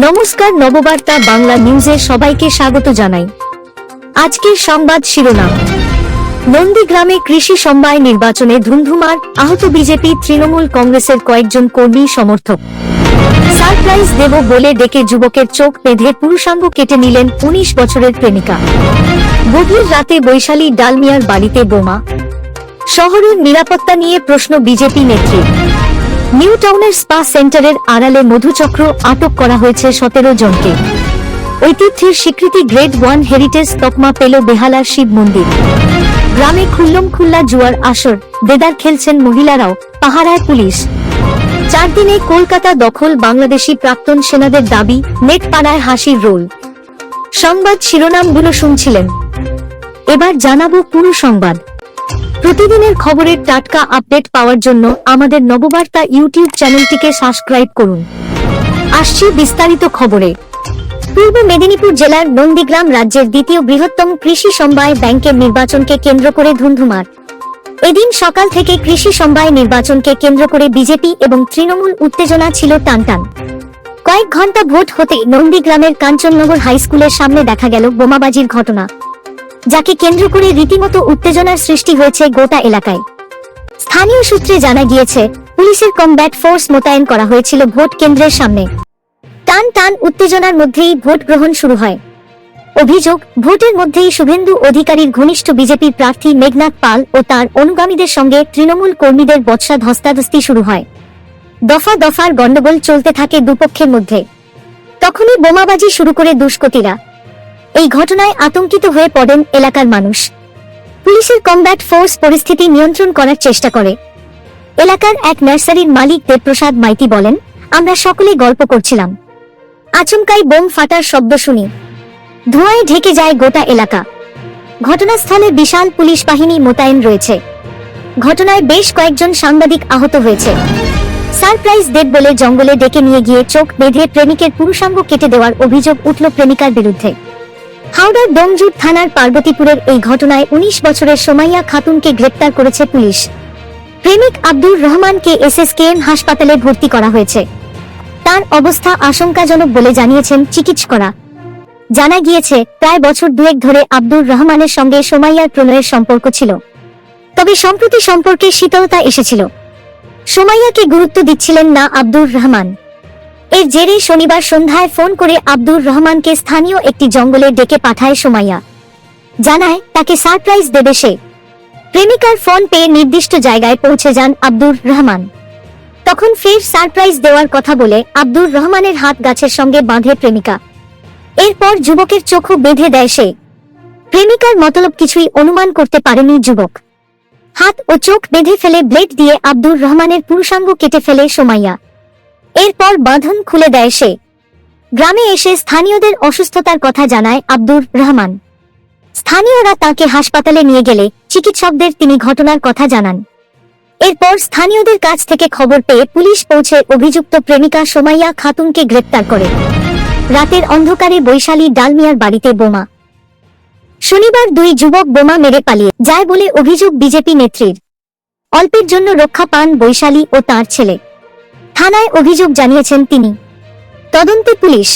নমস্কার, নববার্তা বাংলা নিউজে সবাইকে স্বাগত জানাই। আজকের সংবাদ শিরোনাম: নন্দীগ্রামে কৃষি সমবায় নির্বাচনে ধুন্ধুমার, আহত বিজেপি তৃণমূল কংগ্রেসের কয়েকজন কর্মী সমর্থক। সারপ্রাইজ দেব বলে ডেকে যুবকের চোখ বেঁধে পুরুষাঙ্গ কেটে নিলেন ১৯ বছরের প্রেমিকা। গভীর রাতে বৈশালী ডালমিয়ার বাড়িতে বোমা। শহরের নিরাপত্তা নিয়ে প্রশ্ন বিজেপি নেত্রীর। নিউ টাউনের স্পা সেন্টারের আড়ালে মধুচক্র, আটক করা হয়েছে ১৭ জনকে। ঐতিহ্যের স্বীকৃতি গ্রেড 1 হেরিটেজ তকমা পেল বেহালার শিব মন্দির। গ্রামে খুল্লম-খুল্লা জুয়ার আসর, দেদার খেলছেন মহিলারাও, পাহারায় পুলিশ। ৪ দিনে কলকাতা দখল বাংলাদেশি প্রাক্তন সেনাদের দাবি, নেট পাড়ায় হাসির রোল। সংবাদ শিরোনামগুলো শুনছিলেন, এবার জানাবো পুরো সংবাদ। প্রতিদিনের খবরের টাটকা আপডেট পাওয়ার জন্য আমাদের নববার্তা ইউটিউব চ্যানেলটিকে সাবস্ক্রাইব করুন। আসছি বিস্তারিত খবরে। পূর্ব মেদিনীপুর জেলার নন্দীগ্রাম রাজ্যের দ্বিতীয় বৃহত্তম কৃষি সমবায় ব্যাংকের নির্বাচনকে কেন্দ্র করে ধুন্ধুমার। এদিন সকাল থেকে কৃষি সমবায় নির্বাচনকে কেন্দ্র করে বিজেপি এবং তৃণমূল উত্তেজনা ছিল টানটান। কয়েক ঘন্টা ভোট হতে নন্দীগ্রামের কাঞ্চননগর হাইস্কুলের সামনে দেখা গেল বোমাবাজির ঘটনা, যাকে কেন্দ্র করে রীতিমতো উত্তেজনার সৃষ্টি হয়েছে গোটা এলাকায়। স্থানীয় সূত্রে জানা গিয়েছে, পুলিশের কমব্যাট ফোর্স মোতায়েন করা হয়েছিল ভোট কেন্দ্রের সামনে। টান টান উত্তেজনার মধ্যেই ভোট গ্রহণ শুরু হয়। অভিযোগ, ভোটের মধ্যেই শুভেন্দু অধিকারীর ঘনিষ্ঠ বিজেপি প্রার্থী মেঘনাথ পাল ও তার অনুগামীদের সঙ্গে তৃণমূল কর্মীদের বচসা ধস্তাধস্তি শুরু হয়। দফা দফার গন্ডগোল চলতে থাকে দুপক্ষের মধ্যে। তখনই বোমাবাজি শুরু করে দুষ্কৃতীরা। এই ঘটনায় আতঙ্কিত হয়ে পড়েন এলাকার মানুষ। পুলিশের কমব্যাট ফোর্স পরিস্থিতি নিয়ন্ত্রণ করার চেষ্টা করে। এলাকার এক নার্সারির মালিক দেবপ্রসাদ মাইতি বলেন, আমরা সকলে গল্প করছিলাম, আচমকাই বোম ফাটার শব্দ শুনি। ধোঁয়ায় ঢেকে যায় গোটা এলাকা। ঘটনাস্থলে বিশাল পুলিশ বাহিনী মোতায়েন রয়েছে। ঘটনায় বেশ কয়েকজন সাংবাদিক আহত হয়েছে। সারপ্রাইজ দেব বলে জঙ্গলে ডেকে নিয়ে গিয়ে চোখ বেঁধে প্রেমিকের পুরুষাঙ্গ কেটে দেওয়ার অভিযোগ উঠল প্রেমিকার বিরুদ্ধে। হাওড়ার ডোমজুট থানার পার্বতীপুরের এই ঘটনায় ১৯ বছরের সোমাইয়া খাতুনকে গ্রেপ্তার করেছে পুলিশ। প্রেমিক আব্দুর রহমানকে এসএসকেএম হাসপাতালে ভর্তি করা হয়েছে। তার অবস্থা আশঙ্কাজনক বলে জানিয়েছেন চিকিৎসকরা। জানা গিয়েছে, প্রায় বছর দুয়েক ধরে আব্দুর রহমানের সঙ্গে সোমাইয়ার প্রণয়ের সম্পর্ক ছিল। তবে সম্প্রতি সম্পর্কে শীতলতা এসেছিল। সোমাইয়াকে গুরুত্ব দিচ্ছিলেন না আব্দুর রহমান। এর জেরে শনিবার সন্ধ্যায় ফোন করে আব্দুর রহমানকে স্থানীয় একটি জঙ্গলে ডেকে পাঠায় সোমাইয়া। জানায়, তাকে সারপ্রাইজ দেবে সে। প্রেমিকার ফোন পেয়ে নির্দিষ্ট জায়গায় পৌঁছে যান আব্দুর রহমান। তখন ফের সারপ্রাইজ দেওয়ার কথা বলে আব্দুর রহমানের হাত গাছের সঙ্গে বাঁধে প্রেমিকা। এরপর যুবকের চোখও বেঁধে দেয় সে। প্রেমিকার মতলব কিছুই অনুমান করতে পারেনি যুবক। হাত ও চোখ বেঁধে ফেলে ব্লেড দিয়ে আব্দুর রহমানের পুরুষাঙ্গ কেটে ফেলে সোমাইয়া। এরপর বাঁধন খুলে দেয় সে। গ্রামে এসে স্থানীয়দের অসুস্থতার কথা জানায় আব্দুর রহমান। স্থানীয়রা তাকে হাসপাতালে নিয়ে গেলে চিকিৎসকদের তিনি ঘটনার কথা জানান। এরপর স্থানীয়দের কাছ থেকে খবর পেয়ে পুলিশ পৌঁছে অভিযুক্ত প্রেমিকা সোমাইয়া খাতুনকে গ্রেপ্তার করে। রাতের অন্ধকারে বৈশালী ডালমিয়ার বাড়িতে বোমা। শনিবার দুই যুবক বোমা মেরে পালিয়ে যায় বলে অভিযোগ বিজেপি নেত্রীর। অল্পের জন্য রক্ষা পান বৈশালী ও তার ছেলে। থানায় অভিযোগ জানিয়েছেন তিনি। তদন্তে পুলিশ।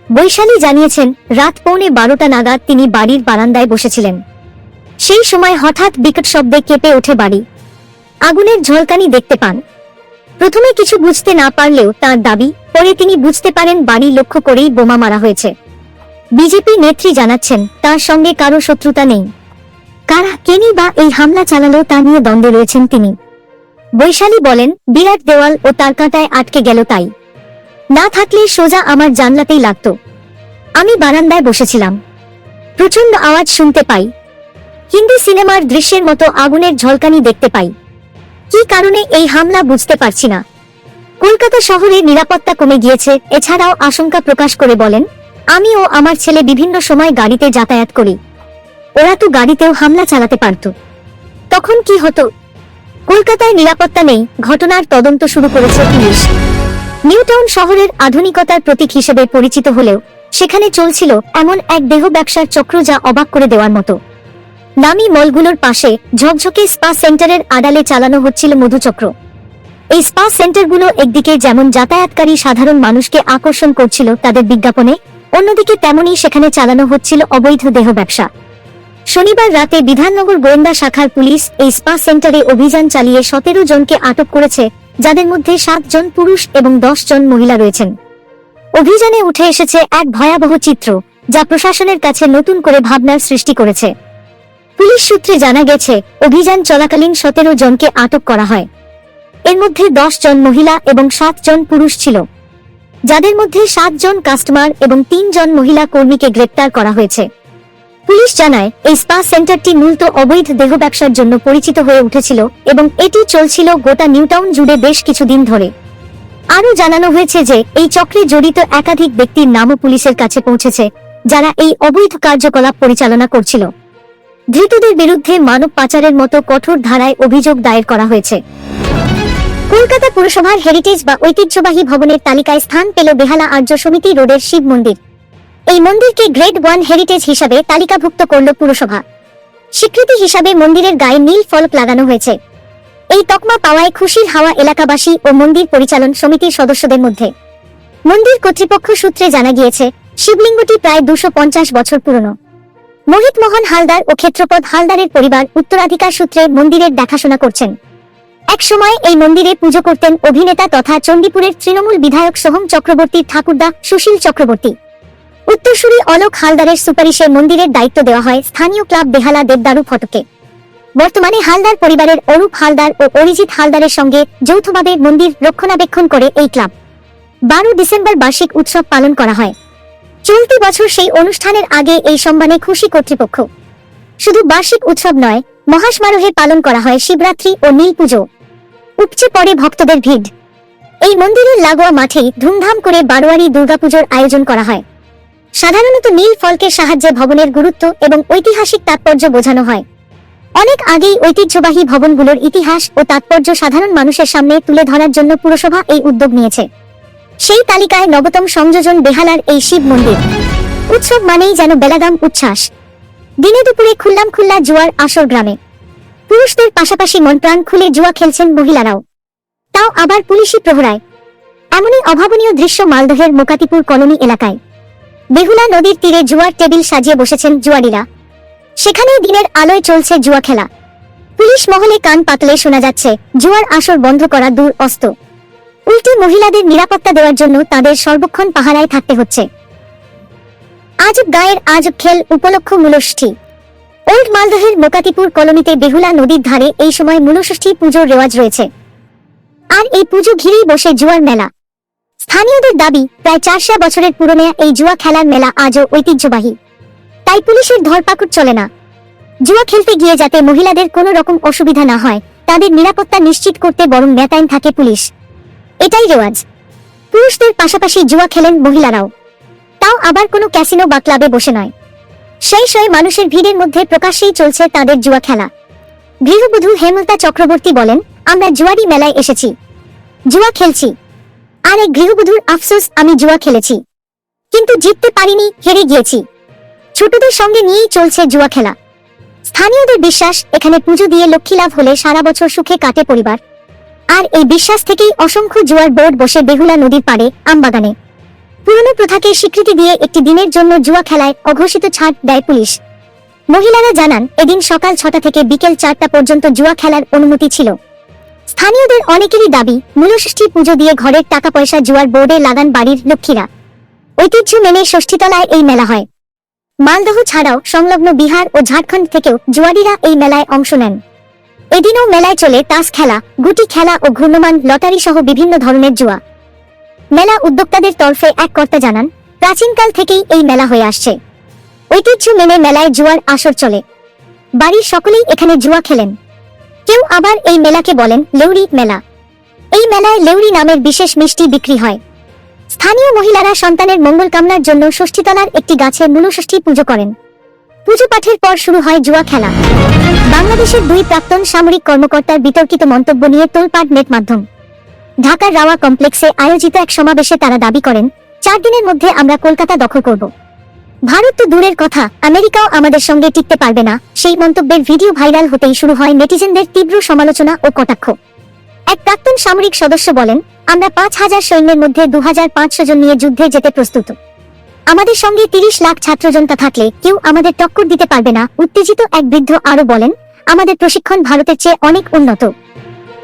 বৈশালী জানিয়েছেন, রাত 11:15 নাগাদ তিনি বাড়ির বারান্দায় বসেছিলেন। সেই সময় হঠাৎ বিকট শব্দে কেঁপে ওঠে বাড়ি। আগুনের ঝলকানি দেখতে পান। প্রথমে কিছু বুঝতে না পারলেও তার দাবি, পরে তিনি বুঝতে পারেন বাড়ি লক্ষ্য করেই বোমা মারা হয়েছে। বিজেপি নেত্রী জানাচ্ছেন, তার সঙ্গে কারো শত্রুতা নেই। কারা, কেনি বা এই হামলা চালালো তা নিয়ে দ্বন্দ্বে রয়েছেন তিনি। বৈশালী বলেন, বিরাট দেওয়াল ও তার কাঁটায় আটকে গেল, তাই না থাকলে সোজা আমার জানলাতেই লাগত। আমি বারান্দায় বসেছিলাম, প্রচন্ড আওয়াজ শুনতে পাই। হিন্দি সিনেমার দৃশ্যের মতো আগুনের ঝলকানি দেখতে পাই। কি কারণে এই হামলা বুঝতে পারছি না। কলকাতা শহরে নিরাপত্তা কমে গিয়েছে। এছাড়াও আশঙ্কা প্রকাশ করে বলেন, আমি ও আমার ছেলে বিভিন্ন সময় গাড়িতে যাতায়াত করি। ওরা তো গাড়িতেও হামলা চালাতে পারত, তখন কি হতো। কলকাতায় নিরাপত্তা নেই। ঘটনার তদন্ত শুরু করেছে পুলিশ। নিউ টাউন শহরের আধুনিকতার প্রতীক হিসেবে পরিচিত হলেও সেখানে চলছিল এমন এক দেহ ব্যবসার চক্র যা অবাক করে দেওয়ার মতো। নামি মলগুলোর পাশে ঝকঝকে স্পা সেন্টারের আড়ালে চালানো হচ্ছিল মধুচক্র। এই স্পা সেন্টারগুলো একদিকে যেমন যাতায়াতকারী সাধারণ মানুষকে আকর্ষণ করছিল তাদের বিজ্ঞাপনে, অন্যদিকে তেমনই সেখানে চালানো হচ্ছিল অবৈধ দেহ ব্যবসা। শনিবার রাতে বিধাননগর গোয়েন্দা শাখার পুলিশ এই স্পা সেন্টারে অভিযান চালিয়ে 17 জনকে আটক করেছে, যাদের মধ্যে 7 জন পুরুষ এবং 10 জন মহিলা রয়েছেন। অভিযানে উঠে এসেছে এক ভয়াবহ চিত্র, যা প্রশাসনের কাছে নতুন করে ভাবনার সৃষ্টি করেছে। পুলিশ সূত্রে জানা গেছে, অভিযান চলাকালীন 17 জনকে আটক করা হয়। এর মধ্যে 10 জন মহিলা এবং 7 জন পুরুষ ছিল, যাদের মধ্যে 7 জন কাস্টমার এবং 3 জন মহিলা কর্মীকে গ্রেপ্তার করা হয়েছে। পুলিশ জানায়, এই স্পা সেন্টারটি মূলত অবৈধ দেহ ব্যবসার জন্য পরিচিত হয়ে উঠেছিল এবং এটি চলছিল গোটা নিউটাউন জুড়ে বেশ কিছুদিন ধরে। আরও জানানো হয়েছে যে এই চক্রে জড়িত একাধিক ব্যক্তির নামও পুলিশের কাছে পৌঁছেছে, যারা এই অবৈধ কার্যকলাপ পরিচালনা করছিল। ধৃতদের বিরুদ্ধে মানব পাচারের মতো কঠোর ধারায় অভিযোগ দায়ের করা হয়েছে। কলকাতা পুরসভার হেরিটেজ বা ঐতিহ্যবাহী ভবনের তালিকায় স্থান পেল বেহালা আর্য সমিতি রোডের শিব মন্দির। এই মন্দিরকে গ্রেড 1 হেরিটেজ হিসাবে তালিকাভুক্ত করল পুরসভা। স্বীকৃতি হিসাবে মন্দিরের গায়ে নীল ফলক লাগানো হয়েছে। এই তকমা পাওয়ায় খুশির হাওয়া এলাকাবাসী ও মন্দির পরিচালন সমিতির সদস্যদের মধ্যে। মন্দির কর্তৃপক্ষ সূত্রে জানা গিয়েছে, শিবলিঙ্গটি প্রায় 250 বছর পুরনো। মোহিত মোহন হালদার ও ক্ষেত্রপদ হালদারের পরিবার উত্তরাধিকার সূত্রে মন্দিরের দেখাশোনা করছেন। এক সময় এই মন্দিরে পুজো করতেন অভিনেতা তথা চণ্ডীপুরের তৃণমূল বিধায়ক সোহম চক্রবর্তীর ঠাকুরদা সুশীল চক্রবর্তী। উত্তরসূরি অলোক হালদারের সুপারিশে মন্দিরের দায়িত্ব দেওয়া হয় স্থানীয় ক্লাব বেহালা দেবদারু ফটকে। বর্তমানে হালদার পরিবারের অরূপ হালদার ও অরিজিৎ হালদারের সঙ্গে যৌথভাবে মন্দির রক্ষণাবেক্ষণ করে এই ক্লাব। 12 ডিসেম্বর বার্ষিক উৎসব পালন করা হয়। চলতি বছর সেই অনুষ্ঠানের আগে এই সম্মানে খুশি কর্তৃপক্ষ। শুধু বার্ষিক উৎসব নয়, মহাসমারোহে পালন করা হয় শিবরাত্রি ও নীল পুজো। উপচে পড়ে ভক্তদের ভিড়। এই মন্দিরের লাগোয়া মাঠেই ধুমধাম করে বারোয়ারি দুর্গাপুজোর আয়োজন করা হয়। সাধারণত নীল ফলকের সাহায্যে ভবনের গুরুত্ব এবং ঐতিহাসিক তাৎপর্য বোঝানো হয়। অনেক আগেই ঐতিহ্যবাহী ভবনগুলোর ইতিহাস ও তাৎপর্য সাধারণ মানুষের সামনে তুলে ধরার জন্য পুরসভা এই উদ্যোগ নিয়েছে। সেই তালিকায় নবতম সংযোজন বেহালার এই শিব মন্দির। উৎসব মানেই যেন বেলাগাম উচ্ছ্বাস। দিনে দুপুরে খুল্লা জুয়ার আসর গ্রামে। পুরুষদের পাশাপাশি মন প্রাণ খুলে জুয়া খেলছেন মহিলারাও, তাও আবার পুলিশি প্রহরায়। এমনই অভাবনীয় দৃশ্য মালদহের মোকাতিপুর কলোনি এলাকায়। বেহুলা নদীর তীরে জুয়ার টেবিল সাজিয়ে বসেছেন জুয়ারিরা। সেখানেই দিনের আলোয় চলছে জুয়া খেলা। পুলিশ মহলে কান পাতলে শোনা যাচ্ছে, জুয়ার আসর বন্ধ করা দূর অস্ত, উল্টে মহিলাদের নিরাপত্তা দেওয়ার জন্য তাদের সর্বক্ষণ পাহারায় থাকতে হচ্ছে। আজব গায়ের আজব খেল উপলক্ষ মূলষষ্ঠী। ওল্ড মালদহের মোকাতিপুর কলোনিতে বেহুলা নদীর ধারে এই সময় মূলষষ্ঠী পুজোর রেওয়াজ রয়েছে। আর এই পুজো ঘিরেই বসে জুয়ার মেলা। স্থানীয়দের দাবি, প্রায় 400 বছরের পুরনো এই জুয়া খেলার মেলা আজও ঐতিহ্যবাহী। তাই পুলিশের ধরপাকড় চলে না। জুয়া খেলতে গিয়ে যাতে মহিলাদের কোনো রকম অসুবিধা না হয়, তাদের নিরাপত্তা নিশ্চিত করতে বরং মোতায়েন থাকে পুলিশ। এটাই রেওয়াজ। পুরুষদের পাশাপাশি জুয়া খেলেন মহিলারাও, তাও আবার কোনো ক্যাসিনো বা ক্লাবে বসে নয়। সেই সময় মানুষের ভিড়ের মধ্যে প্রকাশ্যেই চলছে তাদের জুয়া খেলা। গৃহবধূ হেমলতা চক্রবর্তী বলেন, আমরা জুয়ারি মেলায় এসেছি, জুয়া খেলছি। আর এক গৃহবধূর আফসোস, আমি জুয়া খেলেছি কিন্তু জিততে পারিনি, হেরে গিয়েছি। ছোটদের সঙ্গে নিয়েই চলছে জুয়া খেলা। স্থানীয়দের বিশ্বাস, এখানে পুজো দিয়ে লক্ষ্মী লাভ হলে সারা বছর সুখে কাটে পরিবার। আর এই বিশ্বাস থেকেই অসংখ্য জুয়ার বোর্ড বসে বেহুলা নদীর পাড়ে আমবাগানে। পুরনো প্রথাকে স্বীকৃতি দিয়ে একটি দিনের জন্য জুয়া খেলায় অঘোষিত ছাড় দেয় পুলিশ। মহিলারা জানান, এদিন সকাল 6টা থেকে বিকেল 4টা পর্যন্ত জুয়া খেলার অনুমতি ছিল। স্থানীয়দের অনেকেরই দাবি, মূলষষ্ঠী পুজো দিয়ে ঘরের টাকা পয়সা জুয়ার বোর্ডে লাগান বাড়ির লক্ষ্মীরা। ঐতিহ্য মেনে ষষ্ঠীতলায় এই মেলা হয়। মালদহ ছাড়াও সংলগ্ন বিহার ও ঝাড়খণ্ড থেকেও জুয়ারিরা এই মেলায় অংশ নেন। এদিনও মেলায় চলে তাস খেলা, গুটি খেলা ও ঘূর্ণমান লটারি সহ বিভিন্ন ধরনের জুয়া। মেলা উদ্যোক্তাদের তরফে এক কর্তা জানান, প্রাচীনকাল থেকেই এই মেলা হয়ে আসছে। ঐতিহ্য মেনে মেলায় জুয়ার আসর চলে। বাড়ির সকলেই এখানে জুয়া খেলেন। কেউ আবার এই মেলাকে বলেন লেউড়ি মেলা। এই মেলায় লেউড়ি নামের বিশেষ মিষ্টি বিক্রি হয়। স্থানীয় মহিলারা সন্তানের মঙ্গল কামনার জন্য ষষ্ঠীতলার একটি গাছে মূলষষ্ঠী পুজো করেন। পুজো পাঠের পর শুরু হয় জুয়া খেলা। বাংলাদেশের 2 প্রাক্তন সামরিক কর্মকর্তার বিতর্কিত মন্তব্য নিয়ে তোলপাড় নেট মাধ্যম। ঢাকার রাওয়া কমপ্লেক্সে আয়োজিত এক সমাবেশে তারা দাবি করেন, 4 দিনের মধ্যে আমরা কলকাতা দখল করব। ভারত তো দূরের কথা, আমেরিকাও আমাদের সঙ্গে টিকতে পারবে না। সেই মন্তব্যের ভিডিও ভাইরাল হতেই শুরু হয় নেটিজেনদের তীব্র সমালোচনা ও কটাক্ষ। এক প্রাক্তন সামরিক সদস্য বলেন, আমরা 5,000 সৈন্যের মধ্যে 2,500 জন নিয়ে যুদ্ধে যেতে প্রস্তুত। আমাদের সঙ্গে 30 লাখ ছাত্রজনতা থাকলে কেউ আমাদের টক্কর দিতে পারবে না। উত্তেজিত এক বৃদ্ধ আরো বলেন, আমাদের প্রশিক্ষণ ভারতের চেয়ে অনেক উন্নত।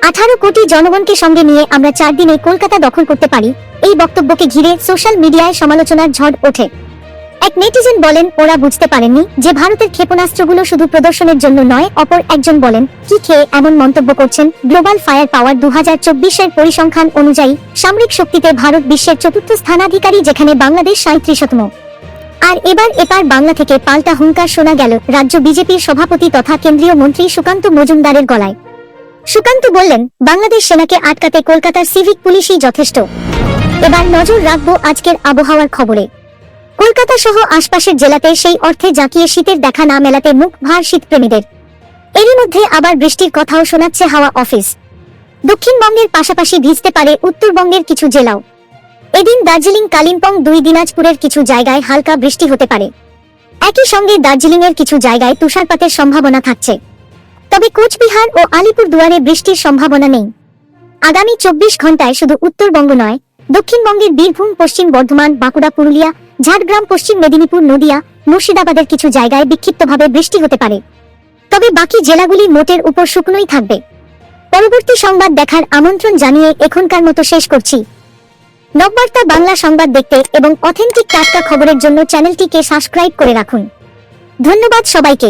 18 কোটি জনগণকে সঙ্গে নিয়ে আমরা 4 দিনে কলকাতা দখল করতে পারি। এই বক্তব্যকে ঘিরে সোশ্যাল মিডিয়ায় সমালোচনার ঝড় ওঠে। এক নেটিজেন বলেন, ওরা বুঝতে পারেননি যে ভারতের ক্ষেপণাস্ত্রগুলো শুধু প্রদর্শনের জন্য নয়। অপর একজন বলেন, কি খেয়ে এমন মন্তব্য করছেন? গ্লোবাল ফায়ার পাওয়ার 2024-এর পরিসংখ্যান অনুযায়ী সামরিক শক্তিতে ভারত বিশ্বের 4র্থ স্থানাধিকারী, যেখানে বাংলাদেশ 37তম। আর এবার বাংলা থেকে পাল্টা হুঙ্কার শোনা গেল রাজ্য বিজেপির সভাপতি তথা কেন্দ্রীয় মন্ত্রী সুকান্ত মজুমদারের গলায়। সুকান্ত বললেন, বাংলাদেশ সেনাকে আটকাতে কলকাতার সিভিক পুলিশই যথেষ্ট। এবার নজর রাখবো আজকের আবহাওয়ার খবরে। কলকাতা সহ আশপাশের জেলাতে সেই অর্থে জাঁকিয়ে শীতের দেখা না মেলাতে মুখ ভার শীতপ্রেমীদের। এরই মধ্যে আবার বৃষ্টির কথাও শোনাচ্ছে হাওয়া অফিস। দক্ষিণবঙ্গের পাশাপাশি ভিজতে পারে উত্তরবঙ্গের কিছু জেলাও। এদিন দার্জিলিং, কালিম্পং, 2 দিনাজপুরের কিছু জায়গায় হালকা বৃষ্টি হতে পারে। একই সঙ্গে দার্জিলিংয়ের কিছু জায়গায় তুষারপাতের সম্ভাবনা থাকছে। তবে কোচবিহার ও আলিপুরদুয়ারে বৃষ্টির সম্ভাবনা নেই। আগামী 24 ঘন্টায় শুধু উত্তরবঙ্গ নয়, দক্ষিণবঙ্গের বীরভূম, পশ্চিম বর্ধমান, বাঁকুড়া, পুরুলিয়া, ঝাড়গ্রাম, পশ্চিম মেদিনীপুর, নদিয়া, মুর্শিদাবাদের কিছু জায়গায় বিক্ষিপ্তভাবে বৃষ্টি হতে পারে। তবে বাকি জেলাগুলি মোটের উপর শুকনোই থাকবে। পরবর্তী সংবাদ দেখার আমন্ত্রণ জানিয়ে এখনকার মতো শেষ করছি। নববার্তা বাংলা সংবাদ দেখতে এবং অথেন্টিক টাটকা খবরের জন্য চ্যানেলটিকে সাবস্ক্রাইব করে রাখুন। ধন্যবাদ সবাইকে।